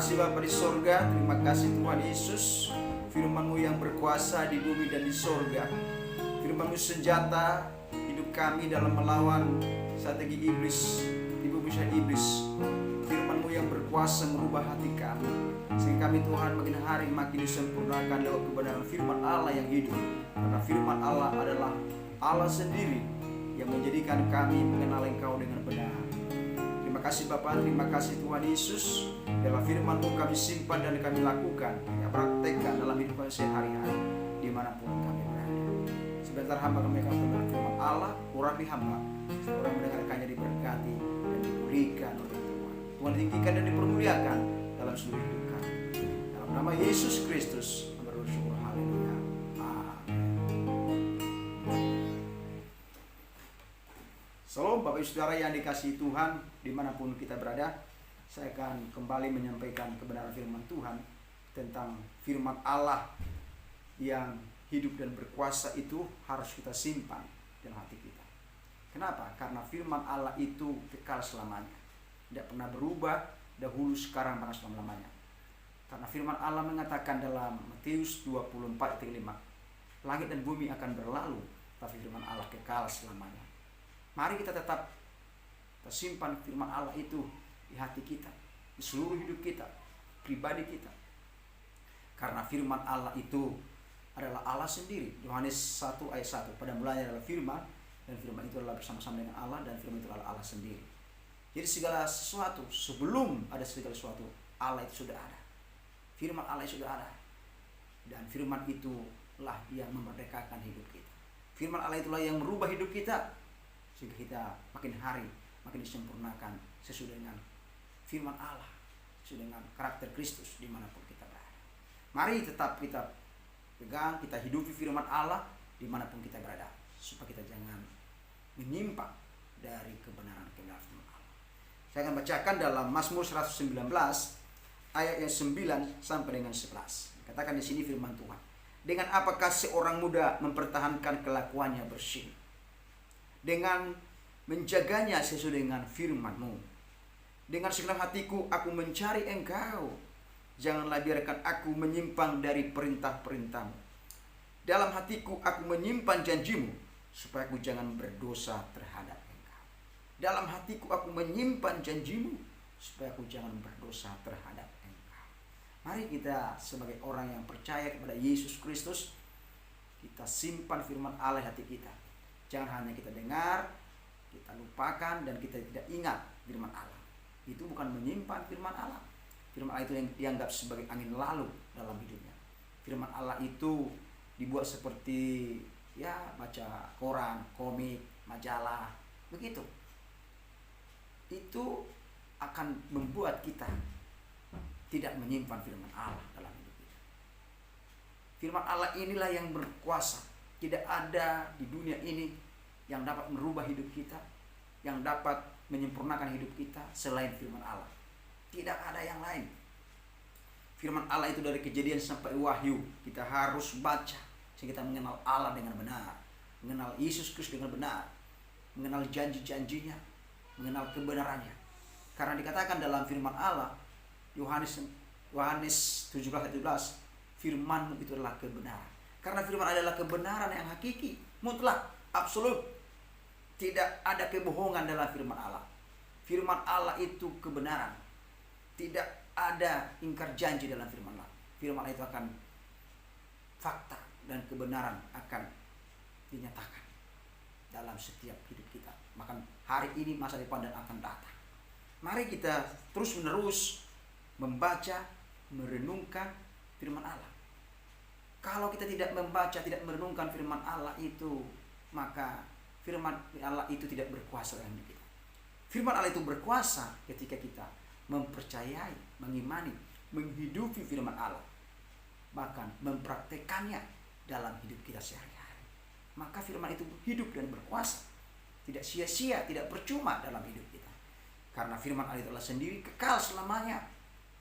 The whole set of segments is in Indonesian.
kasih Bapa di sorga, terima kasih Tuhan Yesus, firman-Mu yang berkuasa di bumi dan di sorga. Firman-Mu senjata hidup kami dalam melawan strategi iblis, tipu muslihat iblis. Firman-Mu yang berkuasa merubah hati kami, sehingga kami Tuhan makin hari makin disempurnakan lewat kebenaran firman Allah yang hidup. Karena firman Allah adalah Allah sendiri yang menjadikan kami mengenal Engkau dengan benar. Terima kasih Bapa, terima kasih Tuhan Yesus. Dalam firman-Mu kami simpan dan kami lakukan, kami praktekkan dalam hidup kami sehari-hari dimanapun kami berada. Sebentar hamba kami akan mendengar firman Allah, urapi hamba, orang mendengarkannya diberkati dan dipulihkan oleh Tuhan. Tuhan ditinggikan dan dipermuliakan dalam seluruh hidup kami. Dalam nama Yesus Kristus, kami bersyukur. Haleluya. Salam Bapak Ibu Saudara yang dikasihi Tuhan, dimanapun kita berada. Saya akan kembali menyampaikan kebenaran firman Tuhan tentang firman Allah yang hidup dan berkuasa itu harus kita simpan dalam hati kita. Kenapa? Karena firman Allah itu kekal selamanya, tidak pernah berubah, dahulu, sekarang, dan selama-lamanya. Karena firman Allah mengatakan dalam Matius 24:5, langit dan bumi akan berlalu, tapi firman Allah kekal selamanya. Mari kita tetap simpan firman Allah itu di hati kita, di seluruh hidup kita, pribadi kita. Karena firman Allah itu adalah Allah sendiri. Yohanes 1:1, pada mulanya adalah firman, dan firman itu adalah bersama-sama dengan Allah, dan firman itu adalah Allah sendiri. Jadi segala sesuatu, sebelum ada segala sesuatu, Allah itu sudah ada. Firman Allah sudah ada. Dan firman itulah yang memerdekakan hidup kita. Firman Allah itulah yang merubah hidup kita, sehingga kita makin hari makin disempurnakan sesuai dengan firman Allah, sesuai dengan karakter Kristus dimanapun kita berada. Mari tetap kita pegang, kita hidupi firman Allah dimanapun kita berada, supaya kita jangan menyimpang dari kebenaran firman Allah. Saya akan bacakan dalam Mazmur 119 ayat yang 9 sampai dengan 11. Katakan di sini firman Tuhan. Dengan apakah seorang muda mempertahankan kelakuannya bersih? Dengan menjaganya sesuai dengan firman-Mu. Dengan segenap hatiku aku mencari Engkau. Janganlah biarkan aku menyimpang dari perintah-perintah-Mu. Dalam hatiku aku menyimpan janji-Mu, supaya aku jangan berdosa terhadap Engkau. Dalam hatiku aku menyimpan janji-Mu, supaya aku jangan berdosa terhadap Engkau. Mari kita sebagai orang yang percaya kepada Yesus Kristus, kita simpan firman Allah di hati kita. Jangan hanya kita dengar, kita lupakan, dan kita tidak ingat firman Allah. Itu bukan menyimpan firman Allah. Firman Allah itu yang dianggap sebagai angin lalu dalam hidupnya. Firman Allah itu dibuat seperti baca koran, komik, majalah, begitu. Itu akan membuat kita tidak menyimpan firman Allah dalam hidup kita. Firman Allah inilah yang berkuasa. Tidak ada di dunia ini yang dapat merubah hidup kita, yang dapat menyempurnakan hidup kita selain firman Allah. Tidak ada yang lain. Firman Allah itu dari Kejadian sampai Wahyu, kita harus baca sehingga kita mengenal Allah dengan benar, mengenal Yesus Kristus dengan benar, mengenal janji-janjinya, mengenal kebenarannya. Karena dikatakan dalam firman Allah, Yohanes 17:17, firman-Mu itu adalah kebenaran. Karena firman adalah kebenaran yang hakiki, mutlak, absolut. Tidak ada kebohongan dalam firman Allah. Firman Allah itu kebenaran. Tidak ada ingkar janji dalam firman Allah. Firman Allah itu akan fakta dan kebenaran akan dinyatakan dalam setiap hidup kita. Maka hari ini, masa depan, dan akan datang. Mari kita terus menerus membaca, merenungkan firman Allah. Kalau kita tidak membaca, tidak merenungkan firman Allah itu, maka firman Allah itu tidak berkuasa dalam hidup kita. Firman Allah itu berkuasa ketika kita mempercayai, mengimani, menghidupi firman Allah, bahkan mempraktekannya dalam hidup kita sehari-hari. Maka firman itu hidup dan berkuasa, tidak sia-sia, tidak percuma dalam hidup kita. Karena firman Allah itu sendiri kekal selamanya.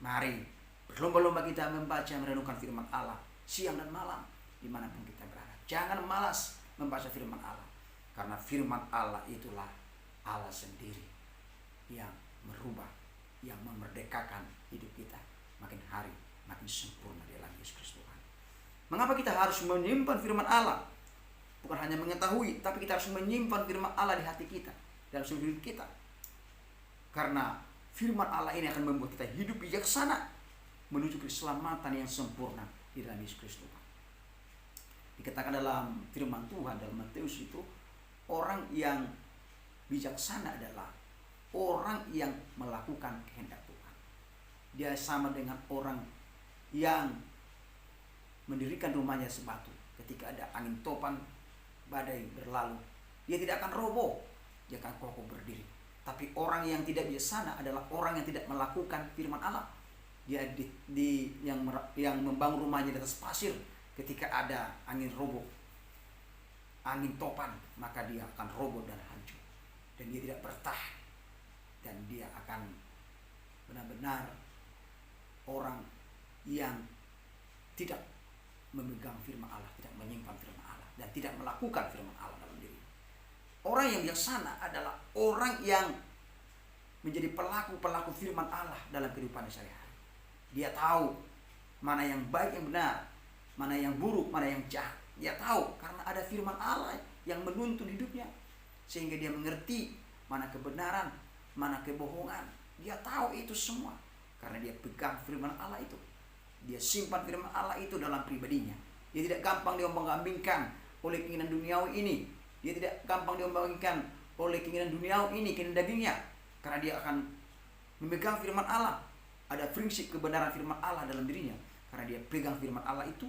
Mari berlomba-lomba kita membaca, merenungkan firman Allah siang dan malam dimanapun kita berada. Jangan malas membaca firman Allah, karena firman Allah itulah Allah sendiri yang merubah, yang memerdekakan hidup kita makin hari makin sempurna di dalam Yesus Kristus Tuhan. Mengapa kita harus menyimpan firman Allah? Bukan hanya mengetahui, tapi kita harus menyimpan firman Allah di hati kita, dalam seluruh hidup kita. Karena firman Allah ini akan membuat kita hidup bijaksana menuju keselamatan yang sempurna di dalam Yesus Kristus Tuhan. Dikatakan dalam firman Tuhan dalam Matius itu, orang yang bijaksana adalah orang yang melakukan kehendak Tuhan. Dia sama dengan orang yang mendirikan rumahnya sebatu. Ketika ada angin topan, badai berlalu, dia tidak akan roboh, dia akan kokoh berdiri. Tapi orang yang tidak bijaksana adalah orang yang tidak melakukan firman Allah. Dia yang membangun rumahnya di atas pasir. Ketika ada angin roboh, angin topan, maka dia akan roboh dan hancur. Dan dia tidak bertahan. Dan dia akan benar-benar orang yang tidak memegang firman Allah, tidak menyimpan firman Allah, dan tidak melakukan firman Allah dalam diri. Orang yang bijaksana adalah orang yang menjadi pelaku-pelaku firman Allah dalam kehidupan sehari-hari. Dia tahu mana yang baik, yang benar, mana yang buruk, mana yang jahat. Dia tahu karena ada firman Allah yang menuntun hidupnya, sehingga dia mengerti mana kebenaran, mana kebohongan. Dia tahu itu semua karena dia pegang firman Allah itu. Dia simpan firman Allah itu dalam pribadinya. Dia tidak gampang diombang-ambingkan oleh keinginan duniawi ini. Dia tidak gampang diombang-ambingkan oleh keinginan duniawi ini, keinginan dagingnya, karena dia akan memegang firman Allah. Ada prinsip kebenaran firman Allah dalam dirinya, karena dia pegang firman Allah itu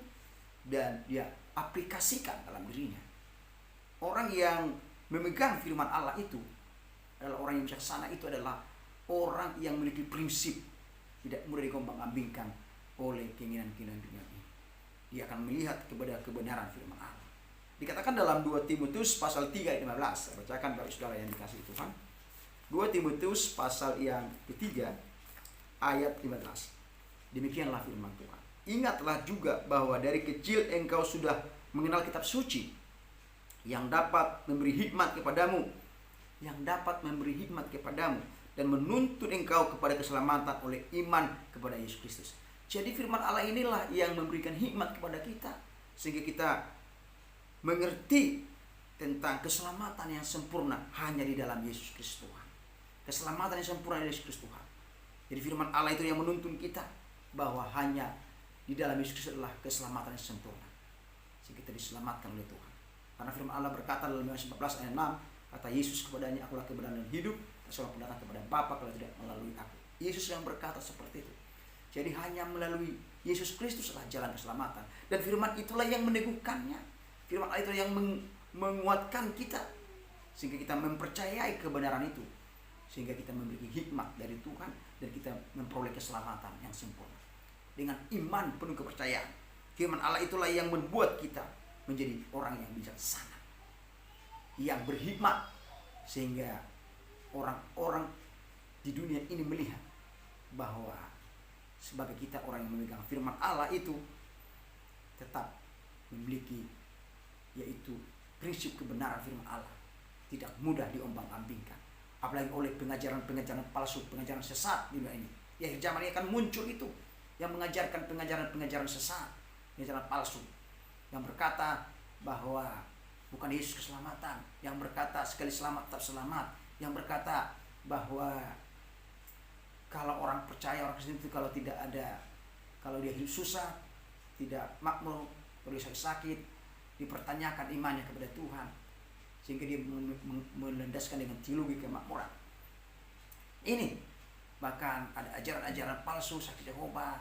dan dia aplikasikan dalam dirinya. Orang yang memegang firman Allah itu adalah orang yang bijaksana. Itu adalah orang yang memiliki prinsip, tidak mudah diombang-ambingkan oleh keinginan-keinginan dunia ini. Dia akan melihat kepada kebenaran firman Allah. Dikatakan dalam 2 Timotius pasal 3 ayat 15. Saya bacakan bagi saudara yang dikasihi Tuhan. 2 Timotius pasal yang ketiga ayat 15. Demikianlah firman Tuhan. Ingatlah juga bahwa dari kecil engkau sudah mengenal kitab suci yang dapat memberi hikmat kepadamu, dan menuntun engkau kepada keselamatan oleh iman kepada Yesus Kristus. Jadi firman Allah inilah yang memberikan hikmat kepada kita, sehingga kita mengerti tentang keselamatan yang sempurna hanya di dalam Yesus Kristus Tuhan. Keselamatan yang sempurna di Yesus Kristus Tuhan. Jadi firman Allah itu yang menuntun kita bahwa hanya di dalam Yesus Kristus adalah keselamatan yang sempurna, sehingga kita diselamatkan oleh Tuhan. Karena firman Allah berkata dalam Yohanes 14 ayat 6, kata Yesus kepadanya, akulah kebenaran dan hidup, tak seorang pun datang kepada Bapa kalau tidak melalui aku. Yesus yang berkata seperti itu. Jadi hanya melalui Yesus Kristus adalah jalan keselamatan. Dan firman itulah yang meneguhkannya. Firman Allah itu yang menguatkan kita, sehingga kita mempercayai kebenaran itu, sehingga kita memiliki hikmat dari Tuhan dan kita memperoleh keselamatan yang sempurna. Dengan iman penuh kepercayaan, firman Allah itulah yang membuat kita menjadi orang yang bijaksana, yang berhikmat, sehingga orang-orang di dunia ini melihat bahwa sebagai kita orang yang memegang firman Allah itu tetap memiliki yaitu prinsip kebenaran firman Allah, tidak mudah diombang-ambingkan, apalagi oleh pengajaran-pengajaran palsu, pengajaran sesat di dunia ini. Ya, zaman ini akan muncul itu yang mengajarkan pengajaran-pengajaran sesat, pengajaran palsu, yang berkata bahwa bukan Yesus keselamatan, yang berkata sekali selamat tetap selamat, yang berkata bahwa kalau orang percaya, orang Kristen itu kalau tidak ada, kalau dia hidup susah, tidak makmur, kalau dia sakit, dipertanyakan imannya kepada Tuhan, sehingga dia melandaskan dengan teologi kemakmuran. Ini bahkan ada ajaran-ajaran palsu, saksi Yehova,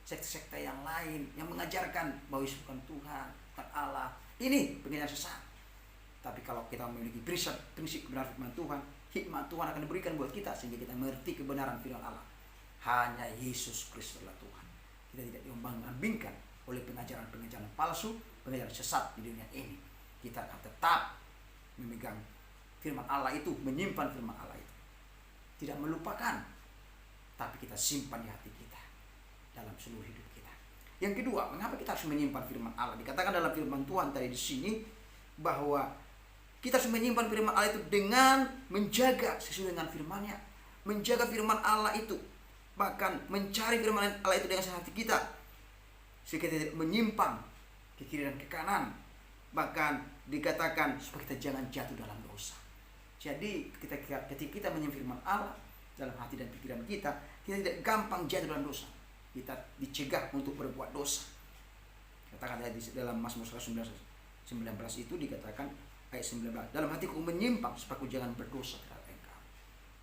sekte-sekte yang lain yang mengajarkan bahwa Yesus bukan Tuhan, bukan Allah. Ini pengajaran sesat. Tapi kalau kita memiliki prinsip kebenaran firman Tuhan, hikmat Tuhan akan diberikan buat kita, sehingga kita mengerti kebenaran firman Allah. Hanya Yesus Kristus adalah Tuhan. Kita tidak diombang-ambingkan oleh pengajaran-pengajaran palsu, pengajaran sesat di dunia ini. Kita akan tetap memegang firman Allah itu, menyimpan firman Allah itu. Tidak melupakan, tapi kita simpan di hati kita dalam seluruh hidup kita. Yang kedua, mengapa kita harus menyimpan firman Allah? Dikatakan dalam firman Tuhan tadi di sini bahwa kita harus menyimpan firman Allah itu dengan menjaga sesuai dengan firman-Nya. Menjaga firman Allah itu bahkan mencari firman Allah itu dengan hati kita, sehingga kita tidak menyimpang ke kiri dan ke kanan. Bahkan dikatakan supaya kita jangan jatuh dalam dosa. Jadi ketika kita menyimpang firman Allah dalam hati dan pikiran kita, kita tidak gampang jatuh dalam dosa. Kita dicegah untuk berbuat dosa. Katakan tadi dalam Mazmur 119 itu dikatakan ayat 19, dalam hatiku menyimpang supaya aku jangan berdosa terhadap Engkau.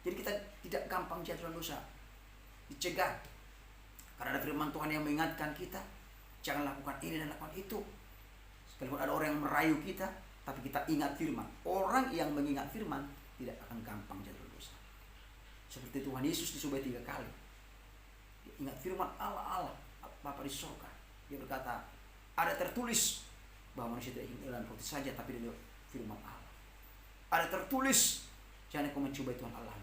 Jadi kita tidak gampang jatuh dalam dosa, dicegah karena ada firman Tuhan yang mengingatkan kita, jangan lakukan ini dan lakukan itu. Sekalipun ada orang yang merayu kita, tapi kita ingat firman. Orang yang mengingat firman tidak akan gampang jatuh dalam dosa. Seperti Tuhan Yesus disobek 3 kali. Dia ingat firman Allah Bapa di surga. Dia berkata, ada tertulis bahwa manusia tidak hidup dengan roti saja, tapi dari firman Allah. Ada tertulis, jangan engkau mencobai Tuhan Allah.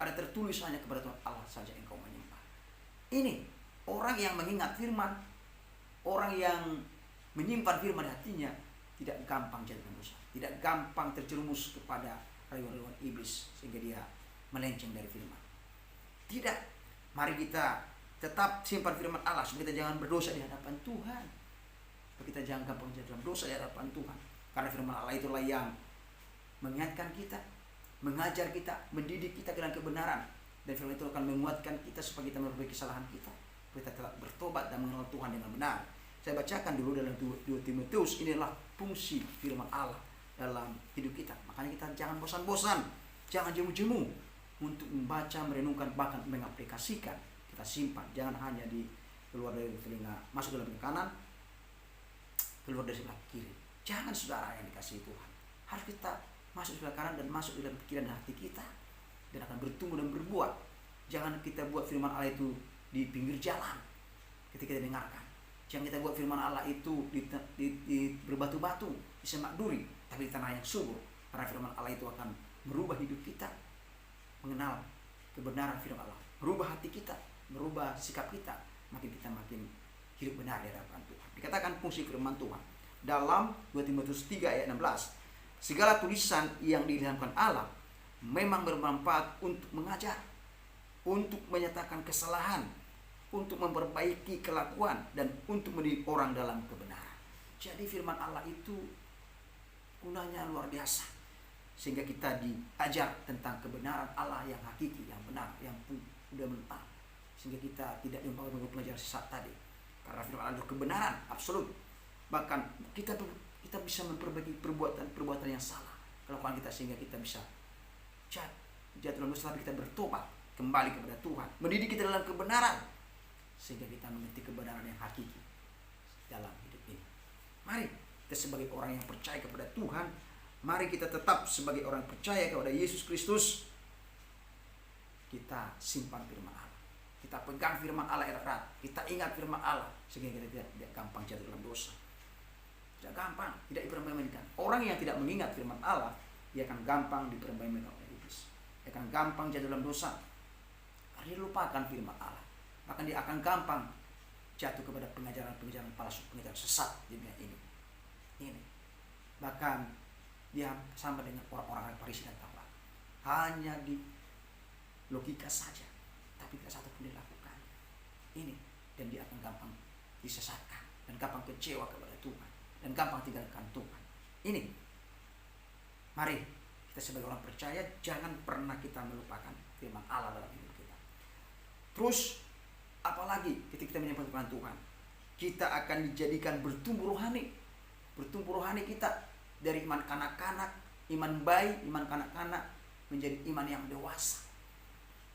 Ada tertulis, hanya kepada Tuhan Allah saja engkau menyembah. Ini orang yang mengingat firman, orang yang menyimpan firman di hatinya, tidak gampang jatuh dalam dosa, tidak gampang terjerumus kepada rayuan-rayuan iblis sehingga dia melenceng dari firman. Tidak, mari kita tetap simpan firman Allah supaya kita jangan berdosa di hadapan Tuhan, supaya kita jangan gampang jatuh dalam dosa di hadapan Tuhan. Karena firman Allah itulah yang mengingatkan kita, mengajar kita, mendidik kita dengan kebenaran, dan firman itu akan menguatkan kita supaya kita memperbaiki kesalahan kita, supaya kita tetap bertobat dan mengenal Tuhan dengan benar. Saya bacakan dulu dalam 2 Timotius, inilah fungsi firman Allah dalam hidup kita. Makanya kita jangan bosan-bosan, jangan jemu-jemu untuk membaca, merenungkan, bahkan mengaplikasikan. Kita simpan, jangan hanya di keluar dari telinga, masuk dalam kanan, keluar dari sebelah kiri. Jangan, saudara yang dikasihi Tuhan, harus kita masuk sebelah kanan dan masuk dalam pikiran dan hati kita, dan akan bertumbuh dan berbuah. Jangan kita buat firman Allah itu di pinggir jalan ketika kita dengarkan. Jangan kita buat firman Allah itu di berbatu-batu, di semak duri, tapi di tanah yang subur. Karena firman Allah itu akan merubah hidup kita, mengenal kebenaran firman Allah, merubah hati kita, merubah sikap kita, makin kita makin hidup benar di hadapan Tuhan. Dikatakan fungsi firman Tuhan dalam 2 Timotius 3 ayat 16. Segala tulisan yang diilhamkan Allah memang bermanfaat untuk mengajar, untuk menyatakan kesalahan, untuk memperbaiki kelakuan, dan untuk mendidik orang dalam kebenaran. Jadi firman Allah itu gunanya luar biasa, sehingga kita diajar tentang kebenaran Allah yang hakiki, yang benar, yang sudah menetap, sehingga kita tidak mengajar sesat tadi. Karena firman Allah itu kebenaran absolut. Bahkan kita bisa memperbaiki perbuatan yang salah, kelakuan kita, sehingga kita bisa jatuh dalam dosa, tapi kita bertobat kembali kepada Tuhan, mendidik kita dalam kebenaran, sehingga kita mengerti kebenaran yang hakiki dalam hidup ini. Mari kita sebagai orang yang percaya kepada Tuhan, mari kita tetap sebagai orang percaya kepada Yesus Kristus, kita simpan firman Allah, kita pegang firman Allah erat-erat, kita ingat firman Allah, sehingga kita tidak gampang jatuh dalam dosa. Tidak gampang, tidak dipermainkan. Orang yang tidak mengingat firman Allah, dia akan gampang dipermainkan oleh iblis, dia akan gampang jatuh dalam dosa karena dia lupakan firman Allah. Bahkan dia akan gampang jatuh kepada pengajaran-pengajaran palsu, pengajaran sesat di dunia ini. Bahkan dia sama dengan orang-orang Farisi dan Taurat, hanya di logika saja, tapi tidak satu pun dilakukan. Dan dia akan gampang disesatkan, dan gampang kecewa kepada Tuhan, dan gampang tinggalkan Tuhan. Mari kita sebagai orang percaya jangan pernah kita melupakan firman Allah dalam hidup kita. Terus apalagi ketika kita menyampaikan firman Tuhan, kita akan dijadikan bertumbuh rohani. Bertumbuh rohani kita dari iman kanak-kanak, iman bayi, iman kanak-kanak menjadi iman yang dewasa.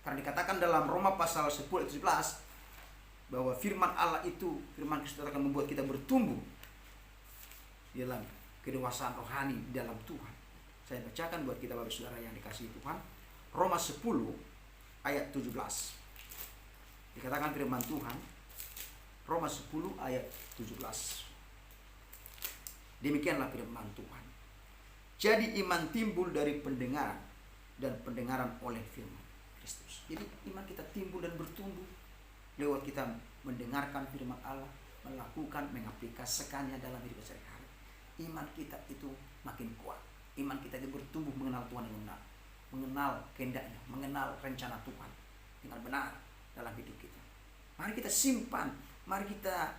Karena dikatakan dalam Roma pasal 10 ayat 17 bahwa firman Allah itu, firman Kristus akan membuat kita bertumbuh dalam kedewasaan rohani di dalam Tuhan. Saya bacakan buat kita Bapak Saudara yang dikasihi Tuhan, Roma 10 ayat 17. Dikatakan firman Tuhan, Roma 10 ayat 17. Demikianlah firman Tuhan. Jadi iman timbul dari pendengaran, dan pendengaran oleh firman Kristus. Jadi iman kita timbul dan bertumbuh lewat kita mendengarkan firman Allah, melakukan, mengaplikasikannya dalam hidup sehari-hari. Iman kita itu makin kuat. Iman kita itu bertumbuh mengenal Tuhan dengan benar, mengenal kehendaknya, mengenal rencana Tuhan dengan benar. dalam hidup kita. Mari kita simpan, mari kita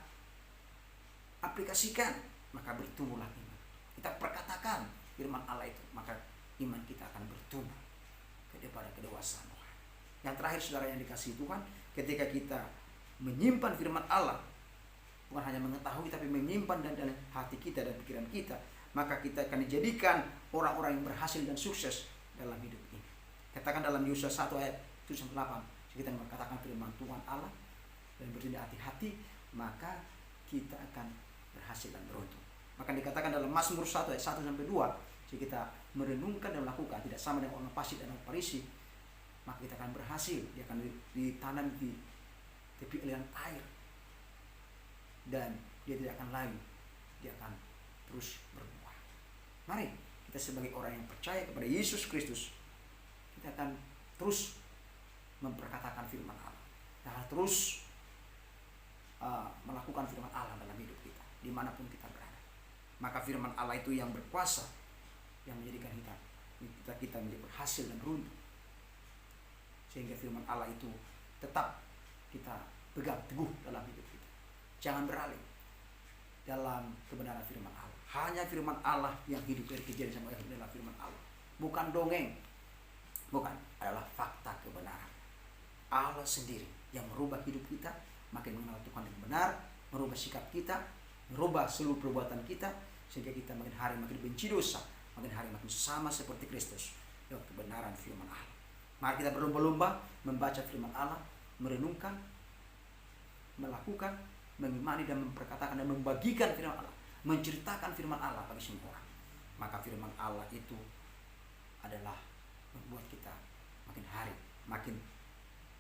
aplikasikan, maka bertumbuhlah iman. Kita perkatakan firman Allah itu, maka iman kita akan bertumbuh kepada kedewasaan Tuhan. Yang terakhir saudara yang dikasihi Tuhan, ketika kita menyimpan firman Allah, bukan hanya mengetahui tapi menyimpan dalam hati kita dan pikiran kita, maka kita akan dijadikan orang-orang yang berhasil dan sukses dalam hidup ini. Katakan dalam Yesaya 1 ayat 7-8, kita mengatakan firman Tuhan Allah dan bertindak hati-hati, maka kita akan berhasil dan beruntung. Maka dikatakan dalam Mazmur 1 ayat 1-2, jika kita merenungkan dan melakukan, tidak sama dengan orang fasik dan orang Farisi, maka kita akan berhasil. Dia akan ditanam di tepi aliran air, dan dia tidak akan layu, dia akan terus berbuah. Mari kita sebagai orang yang percaya kepada Yesus Kristus, kita akan terus memperkatakan firman Allah, kita harus terus melakukan firman Allah dalam hidup kita dimanapun kita berada. Maka firman Allah itu yang berkuasa, yang menjadikan kita menjadi berhasil dan beruntung, sehingga firman Allah itu tetap kita pegang teguh dalam hidup kita. Jangan beralih dalam kebenaran firman Allah. Hanya firman Allah yang hidup dari kejadian sampai akhir adalah firman Allah, bukan dongeng, bukan, adalah fakta kebenaran. Allah sendiri yang merubah hidup kita, makin mengenal Tuhan yang benar, merubah sikap kita, merubah seluruh perbuatan kita, sehingga kita makin hari makin benci dosa, makin hari makin sama seperti Kristus lewat kebenaran firman Allah. Mari kita berlomba-lomba membaca firman Allah, merenungkan, melakukan, mengimani dan memperkatakan dan membagikan firman Allah, menceritakan firman Allah bagi semua orang. Maka firman Allah itu adalah membuat kita makin hari makin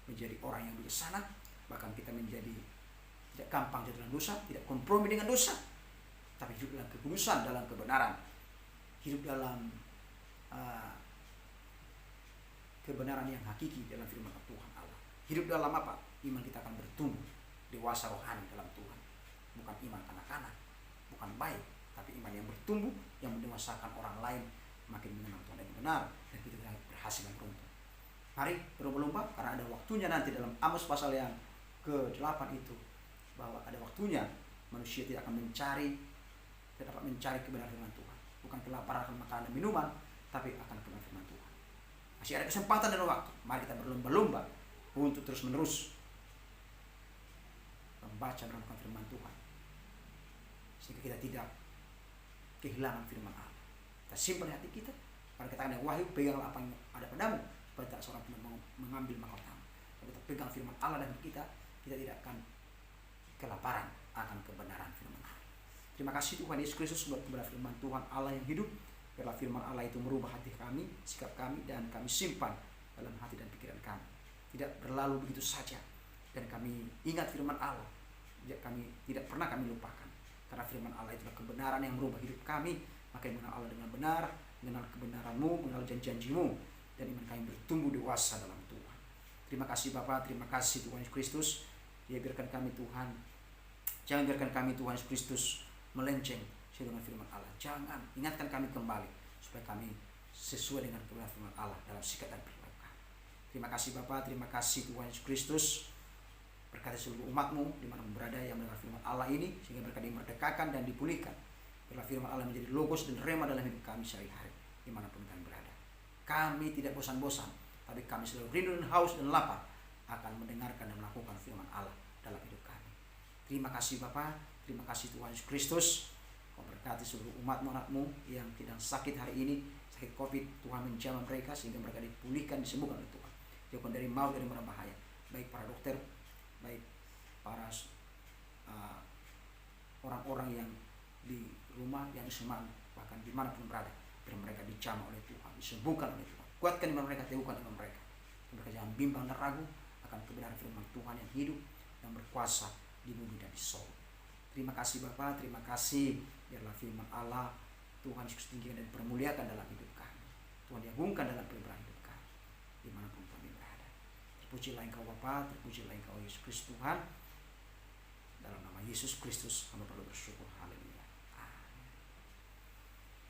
menjadi orang yang bijaksana, bahkan kita menjadi tidak gampang jatuh dalam dosa, tidak kompromi dengan dosa, tapi hidup dalam kekudusan, dalam kebenaran, hidup dalam kebenaran yang hakiki dalam firman Tuhan Allah. Hidup dalam apa? Iman kita akan bertumbuh dewasa rohani dalam Tuhan, bukan iman kanak-kanak, bukan baik, tapi iman yang bertumbuh, yang mendewasakan orang lain makin mengenal Tuhan yang benar, dan kita berhasil dan beruntung. Mari berlomba-lomba, karena ada waktunya nanti dalam Amos pasal yang ke-8 itu, bahwa ada waktunya manusia tidak akan dapat mencari kebenaran firman Tuhan, bukan kelaparan akan makanan dan minuman, tapi akan kebenaran firman Tuhan. Masih ada kesempatan dan waktu. Mari kita berlomba-lomba untuk terus-menerus membaca dan melakukan firman Tuhan, sehingga kita tidak kehilangan firman Allah. Kita simpan hati kita. Mari kita katakan wahyu, peganglah apa yang ada padamu, supaya tak seorang pun mengambil mahkotamu. Kalau kita pegang firman Allah dan kita tidak akan kelaparan akan kebenaran firman Allah. Terima kasih Tuhan Yesus Kristus buat kebenaran firman Tuhan Allah yang hidup. Biarlah firman Allah itu merubah hati kami, sikap kami, dan kami simpan dalam hati dan pikiran kami. Tidak berlalu begitu saja, dan kami ingat firman Allah. Kami tidak pernah kami lupakan, karena firman Allah itulah kebenaran yang merubah hidup kami. Maka mengenal Allah dengan benar, mengenal kebenaran-Mu, mengenal janji-janji-Mu, dan iman kami bertumbuh dewasa dalam Tuhan. Terima kasih Bapa, terima kasih Tuhan Yesus Kristus. Ya, biarkan kami Tuhan, jangan biarkan kami Tuhan Yesus Kristus melenceng dengan firman Allah. Jangan, ingatkan kami kembali supaya kami sesuai dengan kebenaran firman Allah dalam sikap dan perilaku kami. Terima kasih Bapa, terima kasih Tuhan Yesus Kristus. Berkati seluruh umat-Mu dimanapun berada yang mendengar firman Allah ini, sehingga mereka dimerdekakan dan dipulihkan. Biarlah firman Allah menjadi logos dan rema dalam hidup kami sehari-hari dimanapun kami berada. Kami tidak bosan-bosan, tapi kami selalu rindu dan haus dan lapar akan mendengarkan dan melakukan firman Allah dalam hidup kami. Terima kasih Bapa, terima kasih Tuhan Yesus Kristus. Kau berkati seluruh umat-Mu yang sedang sakit hari ini, sakit COVID. Tuhan menjamah mereka sehingga mereka dipulihkan, disembuhkan oleh Tuhan. Jauhkan dari maut, dari mara bahaya. Baik para dokter, baik para orang-orang yang di rumah, yang isoman, bahkan dimanapun berada, biar mereka dijamah oleh Tuhan, disembuhkan oleh Tuhan. Kuatkan iman mereka, teguhkan iman mereka. Mereka jangan bimbang dan ragu akan kebenaran firman Tuhan yang hidup, yang berkuasa di bumi dan di sorga. Terima kasih Bapa, terima kasih. Biarlah firman Allah Tuhan Yesus tinggikan dan permuliakan dalam hidup kami. Tuhan diagungkan dalam perjalanan hidup kami dimanapun kami berada. Terpujilah Engkau Bapa, terpujilah Engkau Yesus Kristus Tuhan. Dalam nama Yesus Kristus kami perlu bersyukur. Haleluya.